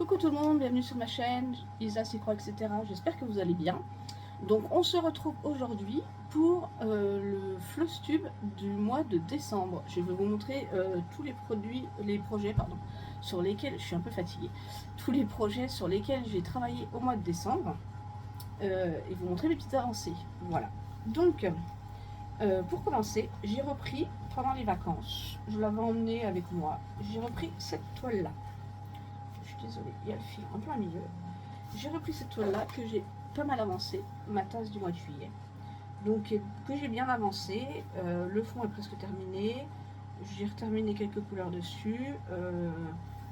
Coucou tout le monde, bienvenue sur ma chaîne, Isa S'y-Croit, etc. J'espère que vous allez bien. Donc on se retrouve aujourd'hui pour le Flosstube du mois de décembre. Je vais vous montrer tous les projets sur lesquels, je suis un peu fatiguée, tous les projets sur lesquels j'ai travaillé au mois de décembre et vous montrer les petites avancées. Voilà. Donc pour commencer, j'ai repris pendant les vacances, je l'avais emmené avec moi, j'ai repris cette toile là. Je suis désolée, il y a le fil en plein milieu. J'ai repris cette toile là que j'ai pas mal avancé, ma tasse du mois de juillet. Donc que j'ai bien avancé, le fond est presque terminé, j'ai terminé quelques couleurs dessus,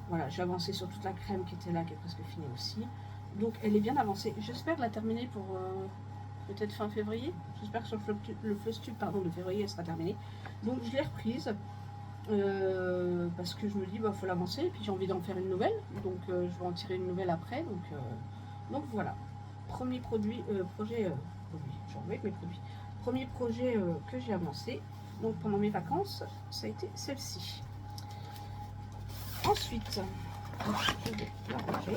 voilà, j'ai avancé sur toute la crème qui était là, qui est presque finie aussi. Donc elle est bien avancée, j'espère la terminer pour peut-être fin février, j'espère que sur le Flosstube de février elle sera terminée. Donc je l'ai reprise, parce que je me dis faut l'avancer et puis j'ai envie d'en faire une nouvelle, donc je vais en tirer une nouvelle après, donc voilà. Premier projet premier projet que j'ai avancé donc pendant mes vacances, ça a été celle-ci. Ensuite je vais la ranger.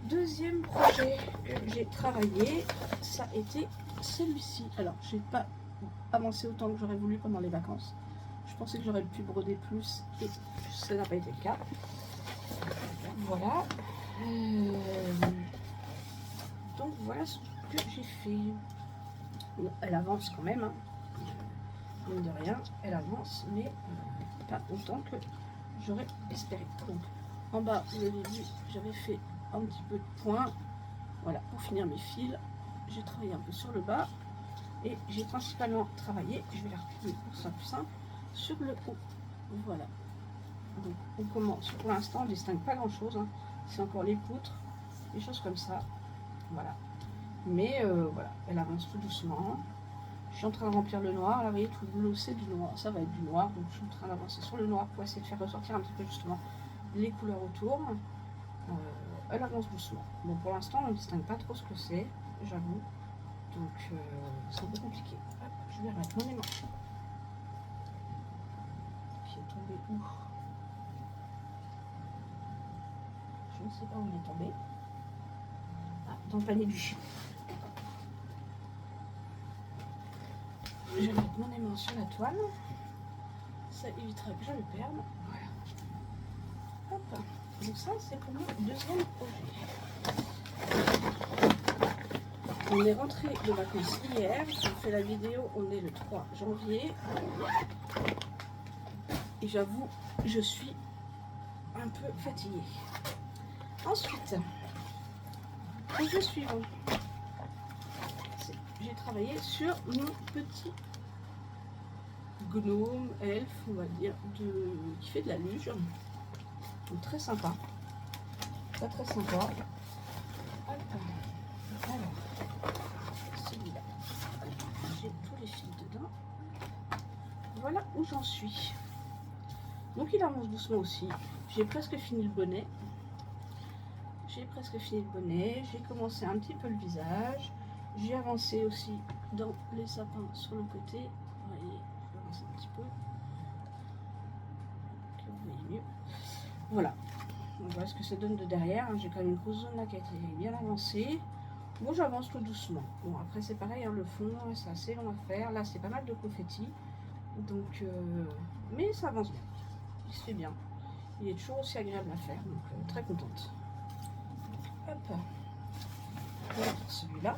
Deuxième projet que j'ai travaillé, ça a été celui-ci. Alors, j'ai pas avancé autant que j'aurais voulu pendant les vacances. Je pensais que j'aurais pu broder plus et ça n'a pas été le cas. Voilà. Donc voilà ce que j'ai fait. Bon, elle avance quand même, hein. Mine de rien, elle avance, mais pas autant que j'aurais espéré. Donc, en bas, vous l'avez vu, j'avais fait un petit peu de point. Voilà, pour finir mes fils, j'ai travaillé un peu sur le bas et j'ai principalement travaillé, je vais la replier pour ça plus simple, sur le haut. Voilà. Donc on commence, pour l'instant on ne distingue pas grand chose, hein. C'est encore les poutres, des choses comme ça. Voilà. Mais voilà, elle avance tout doucement. Je suis en train de remplir le noir, là vous voyez tout le bleu c'est du noir, ça va être du noir, donc je suis en train d'avancer sur le noir pour essayer de faire ressortir un petit peu justement les couleurs autour. Elle avance doucement. Bon, pour l'instant, on ne distingue pas trop ce que c'est, j'avoue. Donc, c'est un peu compliqué. Hop, je vais remettre mon aimant. Qui est tombé où? Je ne sais pas où il est tombé. Ah, dans le panier du chien. Je vais mettre mon aimant sur la toile. Ça évitera que je le perde. Voilà. Hop. Donc ça, c'est pour mon deuxième projet. On est rentré de vacances hier, j'ai fait la vidéo, on est le 3 janvier. Et j'avoue, je suis un peu fatiguée. Ensuite, projet suivant. J'ai travaillé sur mon petit gnome, elfe, on va dire, qui fait de la luge. Donc très sympa. Très très sympa. Hop. Alors, celui-là, j'ai tous les fils dedans. Voilà où j'en suis. Donc il avance doucement aussi. J'ai presque fini le bonnet. J'ai commencé un petit peu le visage. J'ai avancé aussi dans les sapins sur le côté. Vous voyez, je vais avancer un petit peu. Que vous voyez mieux. Voilà. On voit ce que ça donne de derrière. J'ai quand même une grosse zone là qui a été bien avancée. Bon, j'avance tout doucement. Bon, après c'est pareil, hein, le fond, c'est assez long à faire. Là, c'est pas mal de confetti. Donc, mais ça avance bien. Il se fait bien. Il est toujours aussi agréable à faire. Donc, très contente. Hop. Voilà pour celui-là.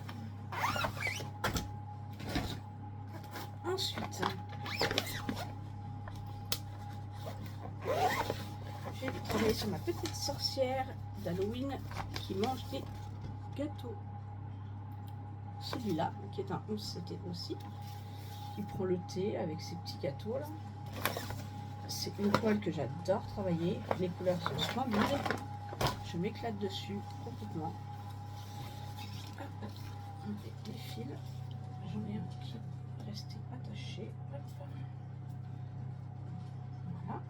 Ensuite, j'ai travaillé sur ma petite sorcière d'Halloween qui mange des gâteaux. Celui-là, qui est un 11CT aussi, qui prend le thé avec ses petits gâteaux là. C'est une toile que j'adore travailler. Les couleurs sont splendides. Je m'éclate dessus complètement. Hop, les fils. J'en ai un qui est resté attaché. Hop. Voilà.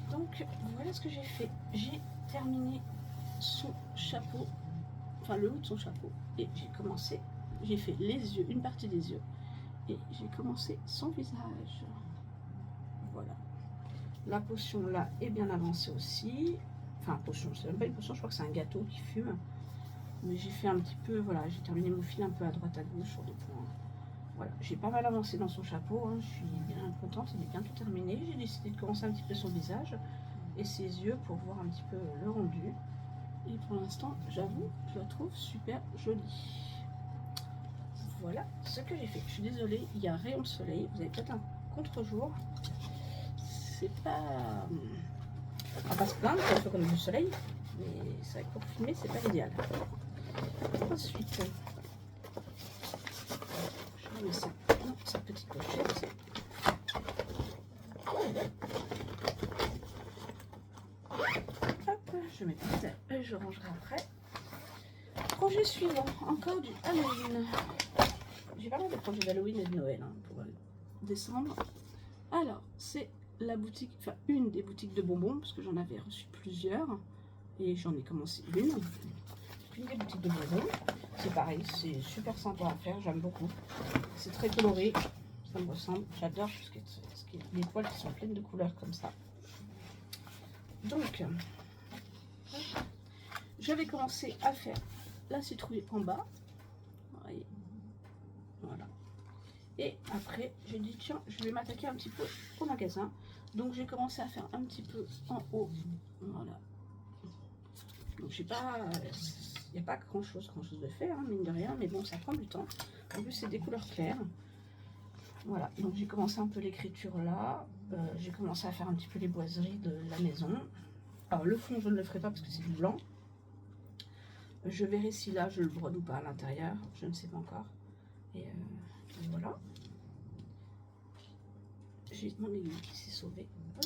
Donc voilà ce que j'ai fait. J'ai terminé son chapeau, enfin le haut de son chapeau, et j'ai fait les yeux, une partie des yeux, Et j'ai commencé son visage. Voilà. La potion là est bien avancée aussi. Enfin, potion, c'est même pas une potion, je crois que c'est un gâteau qui fume. Mais j'ai fait un petit peu, voilà, j'ai terminé mon fil un peu à droite à gauche sur des points. Voilà, j'ai pas mal avancé dans son chapeau, hein. Je suis bien contente, il est bientôt terminé. J'ai décidé de commencer un petit peu son visage et ses yeux pour voir un petit peu le rendu. Et pour l'instant, j'avoue, je la trouve super jolie. Voilà ce que j'ai fait. Je suis désolée, il y a un rayon de soleil, vous avez peut-être un contre-jour. C'est pas... On va pas se plaindre, c'est un peu comme du soleil, mais c'est vrai que pour filmer, c'est pas l'idéal. Ensuite, je remets ça dans sa petite pochette. Hop, je mets par terre et je rangerai après. Projet suivant, encore du Halloween. J'ai pas mal de projets d'Halloween et de Noël hein, pour décembre. Alors, c'est la boutique, enfin une des boutiques de bonbons, parce que j'en avais reçu plusieurs. Et j'en ai commencé une des boutiques de bonbons. C'est pareil, c'est super sympa à faire, j'aime beaucoup. C'est très coloré, ça me ressemble. J'adore parce que les toiles qui sont pleines de couleurs comme ça. Donc, je vais commencer à faire la citrouille en bas. Voilà. Et après, j'ai dit tiens, je vais m'attaquer un petit peu au magasin. Donc j'ai commencé à faire un petit peu en haut. Voilà. Donc j'ai pas, il n'y a pas grand chose de faire, hein, mine de rien, mais bon, ça prend du temps. En plus, c'est des couleurs claires. Voilà, donc j'ai commencé un peu l'écriture là. J'ai commencé à faire un petit peu les boiseries de la maison. Alors le fond, je ne le ferai pas parce que c'est du blanc. Je verrai si là, je le brode ou pas à l'intérieur. Je ne sais pas encore. Et voilà. J'ai mon aiguille qui s'est sauvée. Hop.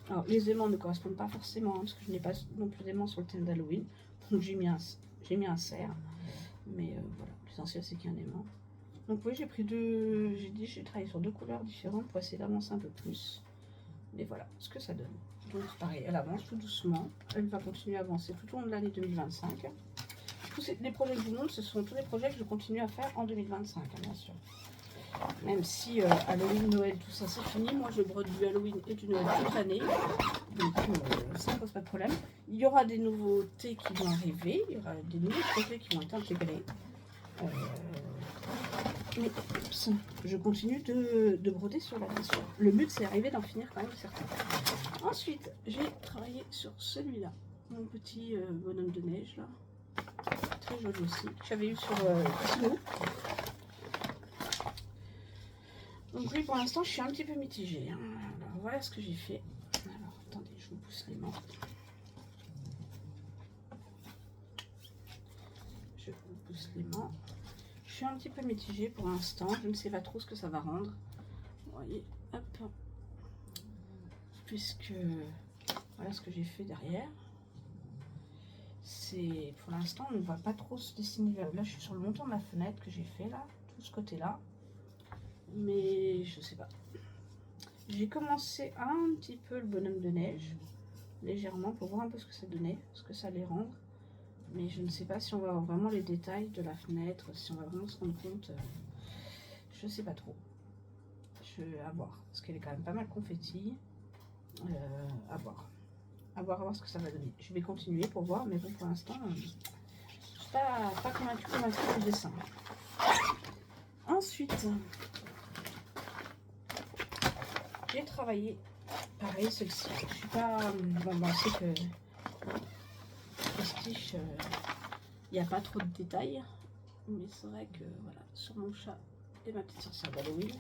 Alors, les aimants ne correspondent pas forcément, hein, parce que je n'ai pas non plus d'aimants sur le thème d'Halloween. Donc, j'ai mis un cerf. Mais voilà, l'essentiel, c'est qu'il y a un aimant. Donc, oui, j'ai pris deux. J'ai travaillé sur deux couleurs différentes pour essayer d'avancer un peu plus. Mais voilà ce que ça donne. Donc, pareil, elle avance tout doucement. Elle va continuer à avancer tout au long de l'année 2025. Tous les projets que je vous montre, ce sont tous les projets que je continue à faire en 2025, hein, bien sûr. Même si Halloween, Noël, tout ça c'est fini, moi je brode du Halloween et du Noël toute l'année, donc ça ne pose pas de problème. Il y aura des nouveautés qui vont arriver, il y aura des nouveaux projets qui vont être intégrés. Mais je continue de broder sur la question. Le but c'est d'arriver d'en finir quand même certains. Ensuite, j'ai travaillé sur celui-là, mon petit bonhomme de neige là, très joli aussi, que j'avais eu sur Timo. Donc oui, pour l'instant, je suis un petit peu mitigée. Hein. Alors, voilà ce que j'ai fait. Alors, attendez, je vous pousse les mains. Je vous pousse les mains. Je suis un petit peu mitigée pour l'instant. Je ne sais pas trop ce que ça va rendre. Vous voyez, hop. Puisque, voilà ce que j'ai fait derrière. C'est, pour l'instant, on ne va pas trop se dessiner. Là, je suis sur le montant de la fenêtre que j'ai fait, là. Tout ce côté-là. Mais je sais pas. J'ai commencé un petit peu le bonhomme de neige, légèrement, pour voir un peu ce que ça donnait, ce que ça allait rendre. Mais je ne sais pas si on va avoir vraiment les détails de la fenêtre, si on va vraiment se rendre compte. Je sais pas trop. À voir, parce qu'elle est quand même pas mal confetti. À voir. À voir ce que ça va donner. Je vais continuer pour voir, mais bon, pour l'instant, je suis pas convaincue du dessin. Ensuite, j'ai travaillé, pareil, celle-ci. Je suis pas... Bon, on sait que Prestige, il n'y a pas trop de détails. Mais c'est vrai que, voilà, sur mon chat et ma petite sorcière d'Halloween.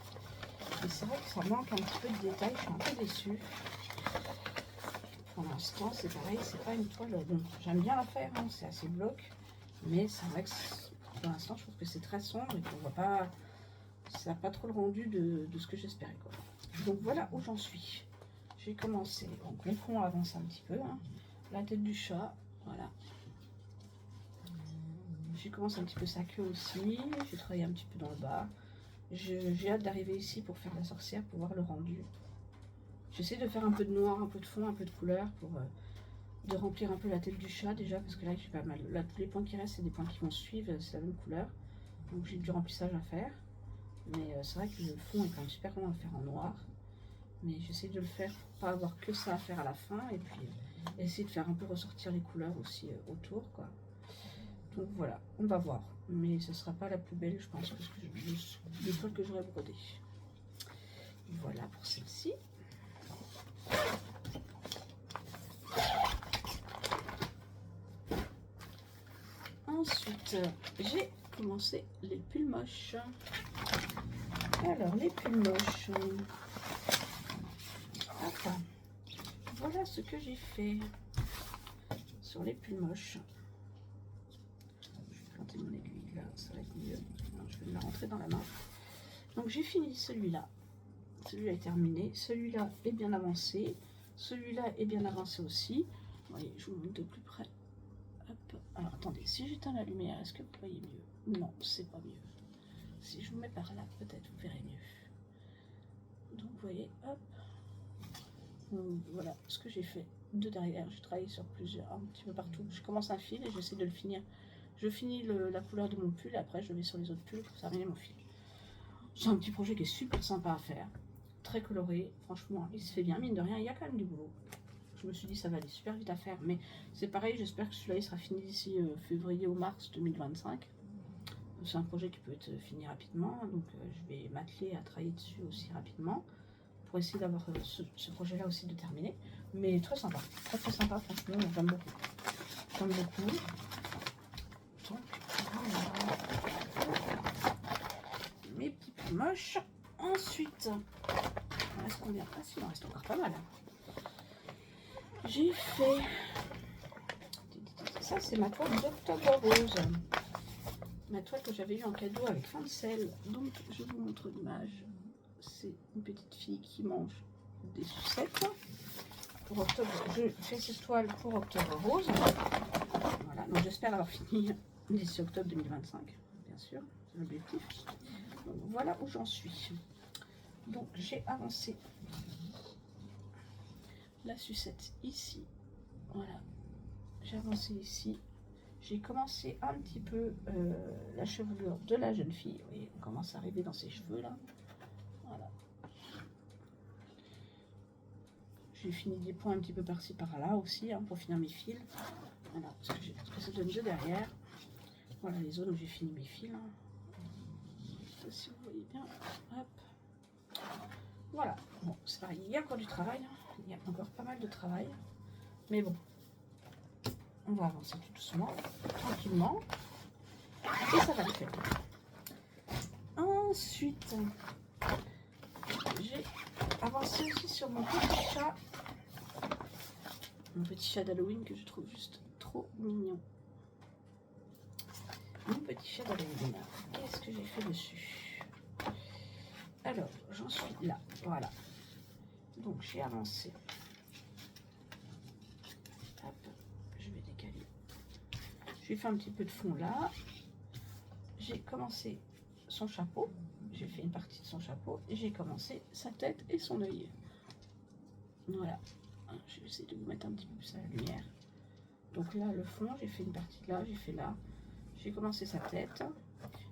Et c'est vrai que ça manque un petit peu de détails. Je suis un peu déçue. Pour l'instant, c'est pareil, c'est pas une toile... Bon, j'aime bien la faire, hein, c'est assez bloc. Mais c'est vrai que, pour l'instant, je trouve que c'est très sombre et qu'on voit pas... Ça n'a pas trop le rendu de ce que j'espérais, quoi. Donc voilà où j'en suis. J'ai commencé, donc les fonds avancent un petit peu, hein. La tête du chat, voilà. J'ai commencé un petit peu sa queue aussi, j'ai travaillé un petit peu dans le bas. J'ai hâte d'arriver ici pour faire la sorcière, pour voir le rendu. J'essaie de faire un peu de noir, un peu de fond, un peu de couleur, pour de remplir un peu la tête du chat déjà, parce que là j'ai pas mal. Là tous les points qui restent, c'est des points qui vont suivre, c'est la même couleur. Donc j'ai du remplissage à faire. Mais c'est vrai que le fond est quand même super long à faire en noir. Mais j'essaie de le faire pour pas avoir que ça à faire à la fin. Et puis essayer de faire un peu ressortir les couleurs aussi autour, quoi. Donc voilà, on va voir. Mais ce sera pas la plus belle, je pense, parce que l'étoile que j'aurais brodée. Voilà pour celle-ci. Ensuite, j'ai commencé les pulls moches. Alors, les pulls moches. Enfin, voilà ce que j'ai fait sur les pulls moches. Je vais planter mon aiguille là, ça va être mieux. Non, je vais la rentrer dans la main. Donc, j'ai fini celui-là. Celui-là est terminé. Celui-là est bien avancé. Celui-là est bien avancé aussi. Vous voyez, je vous montre de plus près. Hop. Alors, attendez, si j'éteins la lumière, est-ce que vous voyez mieux? Non, c'est pas mieux. Si je vous mets par là, peut-être vous verrez mieux. Donc, vous voyez, hop. Donc, voilà ce que j'ai fait de derrière. J'ai travaillé sur plusieurs, un petit peu partout. Je commence un fil et j'essaie de le finir. Je finis la couleur de mon pull et après je vais sur les autres pulls pour terminer mon fil. C'est un petit projet qui est super sympa à faire. Très coloré. Franchement, il se fait bien. Mine de rien, il y a quand même du boulot. Je me suis dit ça va aller super vite à faire. Mais c'est pareil, j'espère que celui-là il sera fini d'ici février ou mars 2025. C'est un projet qui peut être fini rapidement. Donc je vais m'atteler à travailler dessus aussi rapidement. Pour essayer d'avoir ce projet-là aussi de terminer. Mais très sympa. Très très sympa, franchement, j'aime beaucoup. J'aime beaucoup. Donc, voilà. Mes petits pulls moches. Ensuite, il reste combien? Ah si, il en reste encore pas mal. J'ai fait... Ça, c'est ma toile d'Octobre Rose. Ma toile que j'avais eue en cadeau avec fin de sel. Donc, je vous montre l'image. C'est une petite fille qui mange des sucettes. Pour octobre, je fais cette toile pour Octobre Rose. Voilà, donc j'espère avoir fini d'ici octobre 2025, bien sûr, c'est l'objectif. Donc voilà où j'en suis. Donc j'ai avancé la sucette ici. Voilà, j'ai avancé ici. J'ai commencé un petit peu la chevelure de la jeune fille. Vous voyez, on commence à arriver dans ses cheveux là. Voilà. J'ai fini des points un petit peu par-ci par-là aussi hein, pour finir mes fils. Voilà, ce que ça donne de derrière. Voilà les zones où j'ai fini mes fils. Hein. Si vous voyez bien. Hop. Voilà. Bon, c'est pareil. Il y a encore du travail. Hein. Il y a encore pas mal de travail. Mais bon. On va avancer tout doucement, tranquillement. Et ça va le faire. Ensuite, j'ai avancé aussi sur mon petit chat. Mon petit chat d'Halloween que je trouve juste trop mignon. Mon petit chat d'Halloween. Qu'est-ce que j'ai fait dessus? Alors, j'en suis là. Voilà. Donc, j'ai avancé. Hop, je vais décaler. J'ai fait un petit peu de fond là. J'ai commencé son chapeau. J'ai fait une partie de son chapeau. Et j'ai commencé sa tête et son œil. Voilà. Je vais essayer de vous mettre un petit peu plus à la lumière. Donc là, le fond, j'ai fait une partie de là, j'ai fait là. J'ai commencé sa tête.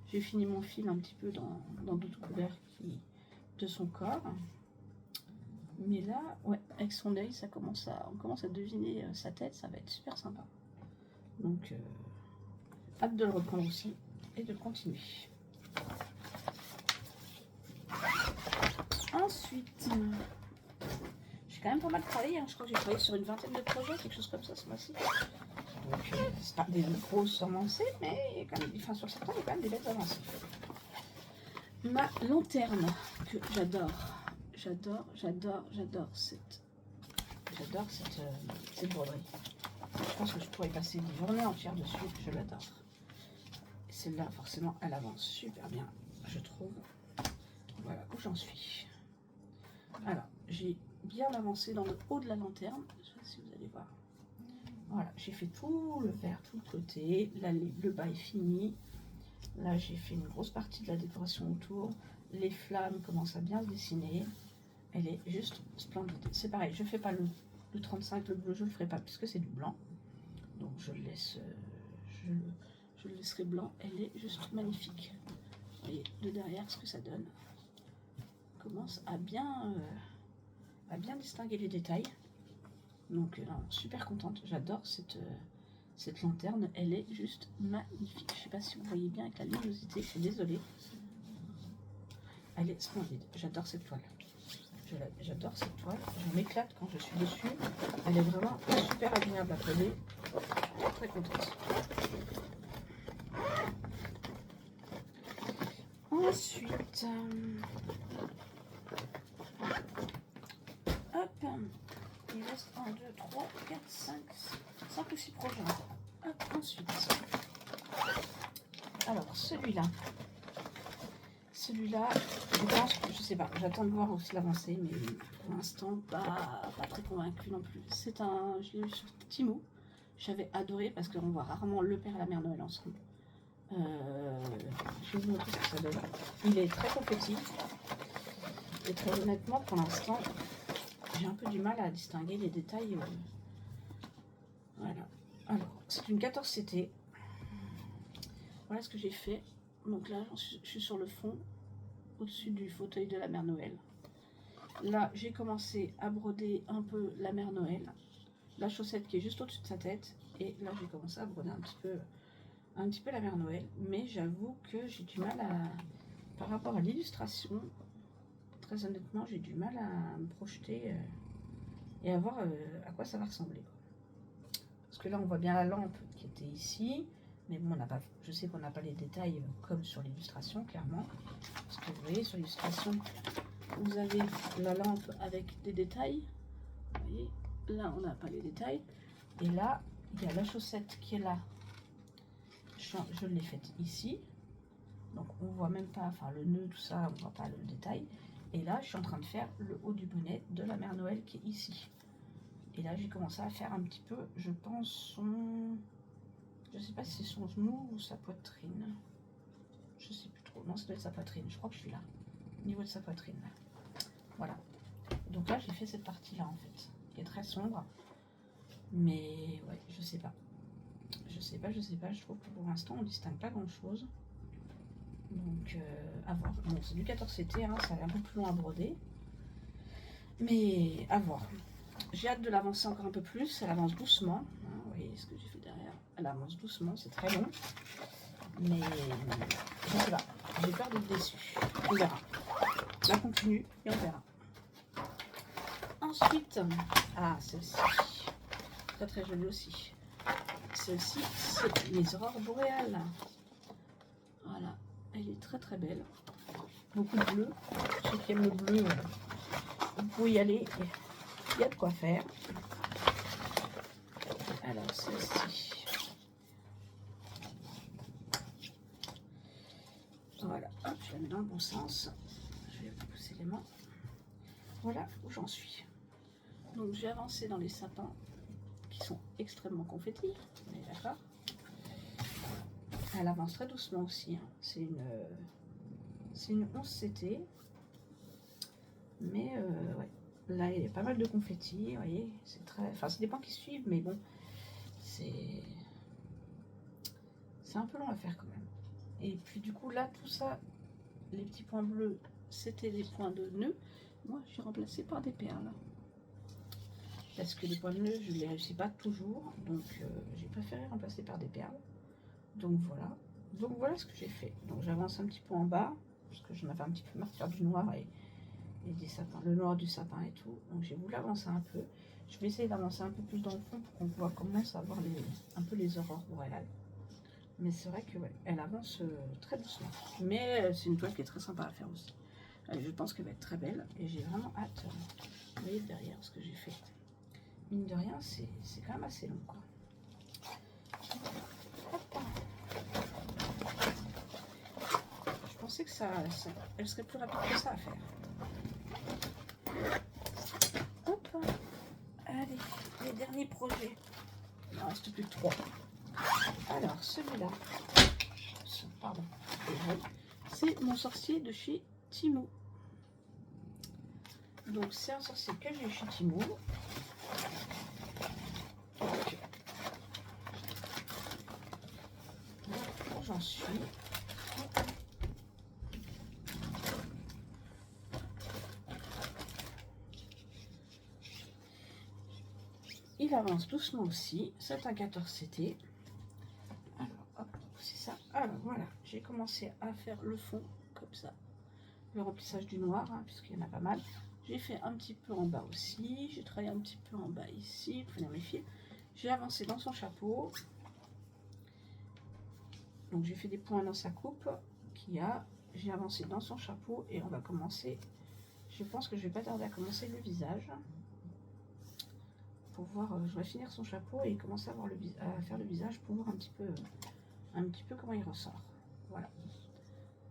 J'ai fini mon fil un petit peu dans d'autres couleurs de son corps. Mais là, ouais, avec son œil, on commence à deviner sa tête. Ça va être super sympa. Donc, hâte de le reprendre aussi et de continuer. Ensuite... J'ai quand même pas mal travaillé, hein. Je crois que j'ai travaillé sur une vingtaine de projets, quelque chose comme ça ce mois-ci. Donc c'est pas des grosses avancées, mais il y a quand même, enfin, sur certains, il y a quand même des belles avancées. Ma lanterne, que j'adore. J'adore cette broderie. Je pense que je pourrais passer une journée entière dessus, je l'adore. Celle-là, forcément, elle avance super bien, je trouve. Voilà où j'en suis. Alors, j'ai bien avancé dans le haut de la lanterne. Je sais pas si vous allez voir. Voilà, j'ai fait tout le vert, tout le côté. Là, le bas est fini. Là, j'ai fait une grosse partie de la décoration autour. Les flammes commencent à bien se dessiner. Elle est juste splendide. C'est pareil, je ne fais pas le 35, le bleu, je ne le ferai pas puisque c'est du blanc. Donc, je le laisse, je le laisserai blanc. Elle est juste magnifique. Vous voyez de derrière ce que ça donne. On commence à bien distinguer les détails. Donc non, super contente, j'adore cette lanterne, elle est juste magnifique. Je ne sais pas si vous voyez bien avec la luminosité, je suis désolée. Elle est splendide, j'adore cette toile. J'adore cette toile, je m'éclate quand je suis dessus. Elle est vraiment super agréable à coller. Très contente. Ensuite, hop, il reste 1, 2, 3, 4, 5 ou 6 projets encore. Hop, ensuite, alors celui-là, je pense que, je sais pas, j'attends de voir aussi l'avancée, mais pour l'instant, pas très convaincue non plus. Je l'ai eu sur Temu, j'avais adoré parce qu'on voit rarement le père et la mère Noël ensemble. Je vais vous montrer ce que ça donne. Il est très confetti, et très honnêtement, pour l'instant, j'ai un peu du mal à distinguer les détails. Voilà. Alors, c'est une 14 CT. Voilà ce que j'ai fait. Donc là, je suis sur le fond, au-dessus du fauteuil de la mère Noël. Là, j'ai commencé à broder un peu la mère Noël, la chaussette qui est juste au-dessus de sa tête. Et là, j'ai commencé à broder un petit peu la mère Noël. Mais j'avoue que j'ai du mal à... Par rapport à l'illustration, très honnêtement, j'ai du mal à me projeter et à voir à quoi ça va ressembler. Parce que là, on voit bien la lampe qui était ici. Mais bon, je sais qu'on n'a pas les détails comme sur l'illustration, clairement. Parce que vous voyez, sur l'illustration, vous avez la lampe avec des détails. Vous voyez, là, on n'a pas les détails. Et là, il y a la chaussette qui est là. Je l'ai faite ici. Donc, on voit même pas, enfin, le nœud, tout ça, on voit pas le détail. Et là, je suis en train de faire le haut du bonnet de la mère Noël qui est ici. Et là, j'ai commencé à faire un petit peu, je pense, son... Je sais pas si c'est son genou ou sa poitrine. Je sais plus trop. Non, ça doit être sa poitrine. Je crois que je suis là. Au niveau de sa poitrine. Là. Voilà. Donc là, j'ai fait cette partie-là, en fait. Qui est très sombre. Mais, ouais, je sais pas. Je sais pas. Je trouve que pour l'instant, on distingue pas grand-chose. Donc, à voir. Bon, c'est du 14 CT, hein, ça a un peu plus long à broder. Mais, à voir. J'ai hâte de l'avancer encore un peu plus. Elle avance doucement. Hein, vous voyez ce que j'ai fait derrière. Elle avance doucement, c'est très long. Mais je sais pas. J'ai peur d'être déçue. On verra. Là, continue et on verra. Ensuite, celle-ci. Très très jolie aussi. Celle-ci, c'est les aurores boréales. Voilà. Elle est très très belle. Beaucoup de bleu. Ceux qui aiment le bleu, vous pouvez y aller. Il y a de quoi faire. Alors, celle-ci. Voilà, hop, je la mets dans le bon sens. Je vais pousser les mains. Voilà où j'en suis. Donc, j'ai avancé dans les sapins qui sont extrêmement confettis. On est d'accord. Elle avance très doucement aussi. Hein. C'est une 11 CT. Mais, ouais. Là, il y a pas mal de confettis, vous voyez, c'est très... Enfin, c'est des points qui suivent, mais bon, c'est un peu long à faire quand même. Et puis, du coup, là, tout ça, les petits points bleus, c'était des points de nœud. Moi, je suis remplacée par des perles. Parce que les points de nœud, je ne les réussis pas toujours. Donc, j'ai préféré remplacer par des perles. Donc, voilà. Donc, voilà ce que j'ai fait. Donc, j'avance un petit peu en bas, parce que j'en avais un petit peu marre de faire du noir et des sapins, le noir du sapin et tout. Donc j'ai voulu avancer un peu. Je vais essayer d'avancer un peu plus dans le fond pour qu'on voit commence à voir un peu les aurores boréales. Mais c'est vrai que ouais, elle avance très doucement. Mais c'est une toile qui est très sympa à faire aussi. Je pense qu'elle va être très belle et j'ai vraiment hâte. Vous voyez derrière ce que j'ai fait. Mine de rien, c'est quand même assez long, quoi. Je pensais que elle serait plus rapide que ça à faire. Hop, allez, les derniers projets. Il n'en reste plus que 3. Alors, celui-là, pardon, c'est mon sorcier de chez Temu. Donc, c'est un sorcier que j'ai chez Temu. Donc, j'en suis. il avance doucement aussi. C'est un 14 CT. Alors, hop, c'est ça. Alors, voilà, j'ai commencé à faire le fond comme ça. Le remplissage du noir, hein, puisqu'il y en a pas mal. J'ai fait un petit peu en bas aussi. J'ai travaillé un petit peu en bas ici, pour finir mes fils. J'ai avancé dans son chapeau. Donc, j'ai fait des points dans sa coupe qu'il y a. J'ai avancé dans son chapeau et on va commencer. Je pense que je vais pas tarder à commencer le visage. Pour voir, je vais finir son chapeau et commencer à, à faire le visage pour voir un petit peu comment il ressort. Voilà.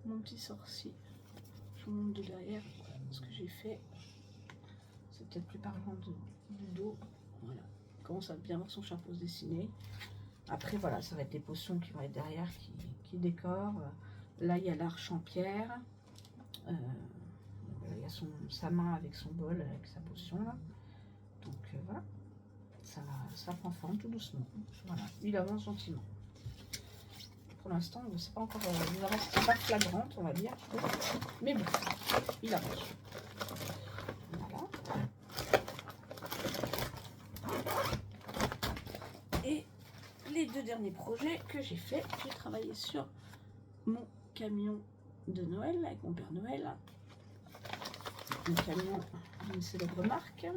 Mon petit sourcil. Je vous montre de derrière voilà, ce que j'ai fait. C'est peut-être plus parlant du dos. Voilà. On commence à bien voir son chapeau se dessiner. Après, voilà, ça va être des potions qui vont être derrière qui décorent. Là, il y a l'arche en pierre. Il y a sa main avec son bol, avec sa potion. Là. Donc, voilà. Ça prend forme tout doucement. Voilà. Il avance gentiment. Pour l'instant, c'est pas encore. Les avances sont pas flagrantes, on va dire. Mais bon, il avance. Voilà. Et les deux derniers projets que j'ai fait, j'ai travaillé sur mon camion de Noël avec mon Père Noël. Un camion d'une célèbre marque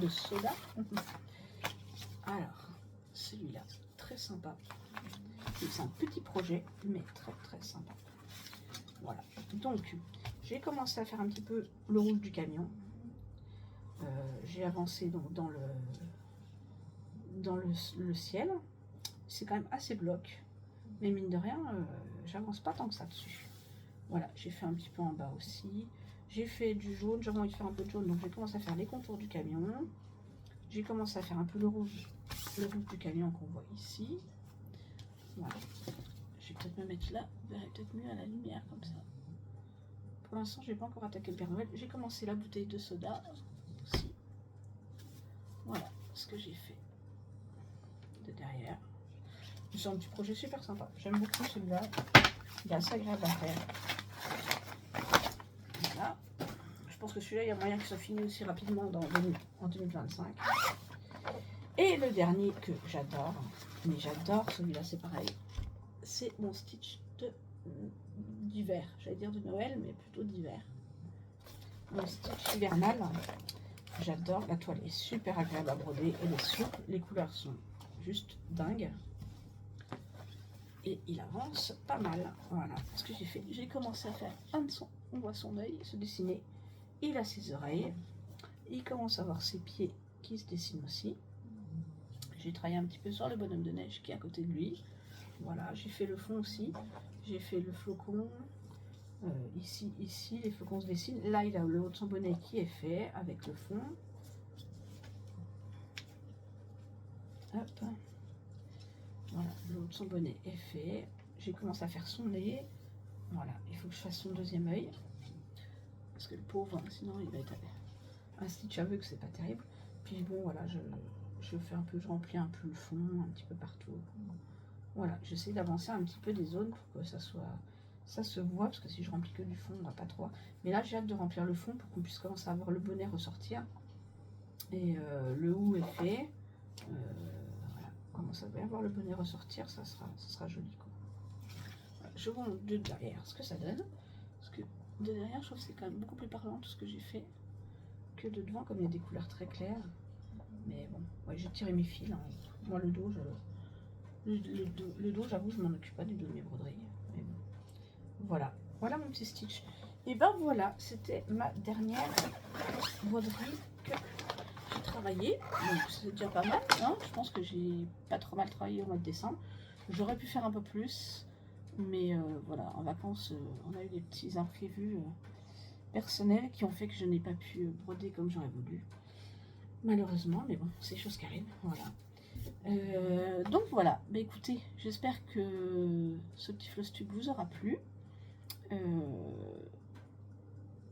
de soda. Alors, celui-là, très sympa. C'est un petit projet, mais très très sympa. Voilà. Donc, j'ai commencé à faire un petit peu le rouge du camion. J'ai avancé donc dans le ciel. C'est quand même assez bloc. Mais mine de rien, j'avance pas tant que ça dessus. Voilà, j'ai fait un petit peu en bas aussi. J'ai fait du jaune, j'avais envie de faire un peu de jaune, donc j'ai commencé à faire les contours du camion. J'ai commencé à faire un peu le rouge du camion qu'on voit ici. Voilà. Je vais peut-être me mettre là, vous verrez peut-être mieux à la lumière comme ça. Pour l'instant, je n'ai pas encore attaqué le Père Noël. J'ai commencé la bouteille de soda aussi. Voilà ce que j'ai fait de derrière. C'est un petit projet super sympa. J'aime beaucoup celui-là. Il est assez agréable à faire. Voilà. Je pense que celui-là, il y a moyen qu'il soit fini aussi rapidement en 2025. Et le dernier que j'adore, mais j'adore celui-là, c'est pareil. C'est mon Stitch d'hiver. J'allais dire de Noël, mais plutôt d'hiver. Mon Stitch hivernal. J'adore. La toile est super agréable à broder. Elle est souple. Les couleurs sont juste dingues. Et il avance pas mal. Voilà ce que j'ai fait. J'ai commencé à faire un de son. On voit son œil se dessiner. Il a ses oreilles. Il commence à avoir ses pieds qui se dessinent aussi. J'ai travaillé un petit peu sur le bonhomme de neige qui est à côté de lui. Voilà, j'ai fait le fond aussi. J'ai fait le flocon. Ici, les flocons se dessinent. Là, il a le haut de son bonnet qui est fait avec le fond. Hop. Voilà, le haut de son bonnet est fait. J'ai commencé à faire son nez. Voilà, il faut que je fasse son deuxième œil. Parce que le pauvre, sinon il va être un Stitch aveugle, c'est pas terrible. Puis bon, voilà, je fais un peu, je remplis un peu le fond, un petit peu partout. Voilà, j'essaie d'avancer un petit peu des zones pour que ça se voit, parce que si je remplis que du fond, on va pas trop. Mais là, j'ai hâte de remplir le fond pour qu'on puisse commencer à voir le bonnet ressortir. Et le hou est fait. Voilà, on commence à bien voir le bonnet ressortir, ça sera joli, quoi. Voilà, je vous montre de derrière ce que ça donne. Parce que de derrière, je trouve que c'est quand même beaucoup plus parlant tout ce que j'ai fait que de devant, comme il y a des couleurs très claires. Mais bon, ouais, j'ai tiré mes fils. Hein. Moi, le dos, j'avoue, je m'en occupe pas du dos de mes broderies. Mais bon. Voilà mon petit Stitch. Et ben voilà, c'était ma dernière broderie que j'ai travaillée. Donc c'est déjà pas mal. Hein, je pense que j'ai pas trop mal travaillé au mois de décembre. J'aurais pu faire un peu plus. Mais voilà, en vacances, on a eu des petits imprévus personnels qui ont fait que je n'ai pas pu broder comme j'aurais voulu. Malheureusement, mais bon, c'est des choses qui arrivent. Voilà. Donc voilà, bah écoutez, j'espère que ce petit Flosstube vous aura plu.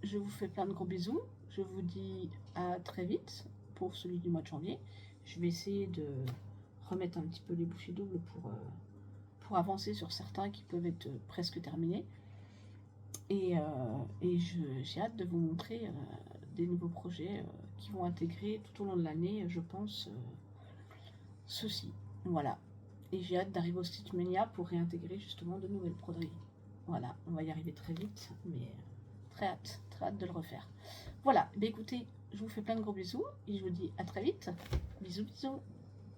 Je vous fais plein de gros bisous. Je vous dis à très vite pour celui du mois de janvier. Je vais essayer de remettre un petit peu les bouchées doubles pour avancer sur certains qui peuvent être presque terminés. Et j'ai hâte de vous montrer des nouveaux projets qui vont intégrer tout au long de l'année, je pense, ceci. Voilà. Et j'ai hâte d'arriver au Stitch Mania pour réintégrer justement de nouvelles broderies. Voilà, on va y arriver très vite, mais très hâte de le refaire. Voilà, bah écoutez, je vous fais plein de gros bisous et je vous dis à très vite. Bisous, bisous.